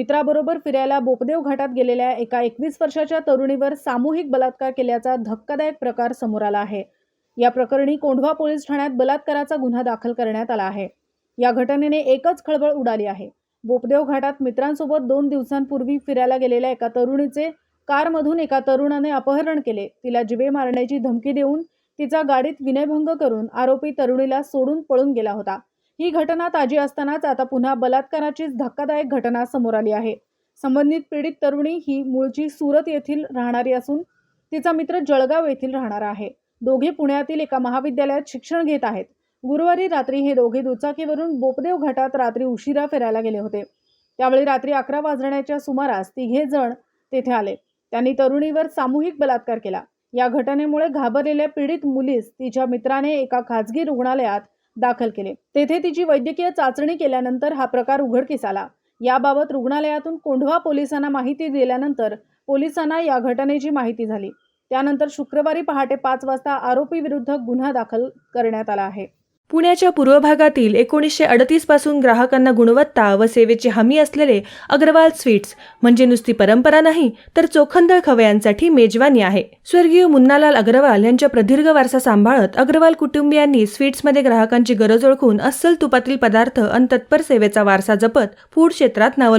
मित्राबरोबर फिरायला बोपदेव घाटात गेलेल्या एका 21 वर्षाच्या तरुणीवर सामूहिक बलात्कार केल्याचा धक्कादायक प्रकार समोर आला आहे। या प्रकरणी कोंढवा पोलीस ठाण्यात बलात्काराचा गुन्हा दाखल करण्यात आला आहे। या घटनेने एकच खळबळ उडाली आहे। बोपदेव घाटात मित्रांसोबत 2 दिवसांपूर्वी फिरायला गेलेल्या एका तरुणीचे कारमधून एका तरुणाने अपहरण केले। तिला जीवे मारण्याची धमकी देऊन तिचा गाडीत विनयभंग करून आरोपी तरुणीला सोडून पळून गेला होता। ही घटना ताजी असतानाच आता पुन्हा बलात्काराचीच धक्कादायक घटना समोर आली आहे। संबंधित पीडित तरुणी ही मूळची सुरत येथील राहणारी असून तिचा मित्र जळगाव येथील राहणारा आहे। दोघे पुण्यातील एका महाविद्यालयात शिक्षण घेत आहेत। गुरुवारी रात्री हे दोघे दुचाकीवरून बोपदेव घाटात रात्री उशिरा फिरायला गेले होते। त्यावेळी रात्री 11 वाजण्याच्या सुमारास तिघे जण तेथे आले। त्यांनी तरुणीवर सामूहिक बलात्कार केला। या घटनेमुळे घाबरलेल्या पीडित मुलीस तिच्या मित्राने एका खासगी रुग्णालयात दाखल केले। तेथे तिची वैद्यकीय चाचणी केल्यानंतर हा प्रकार उघडकीस आला। याबाबत रुग्णालयातून कोंढवा पोलिसांना माहिती दिल्यानंतर पोलिसांना या घटनेची माहिती झाली। त्यानंतर शुक्रवारी पहाटे 5 वाजता आरोपी विरुद्ध गुन्हा दाखल करण्यात आला आहे। पुण्याच्या पूर्व भागातील 1938 पासून ग्राहकांना गुणवत्ता व सेवेची हमी असलेले अग्रवाल स्वीट्स म्हणजे नुसती परंपरा नाही तर चोखंदळ खवयांसाठी मेजवानी आहे। स्वर्गीय मुन्नालाल अग्रवाल यांच्या प्रदीर्घ वारसा सांभाळत अग्रवाल कुटुंबियांनी स्वीट्समध्ये ग्राहकांची गरज ओळखून अस्सल तुपातील पदार्थ आणि तत्पर सेवेचा वारसा जपत फूड क्षेत्रात नाव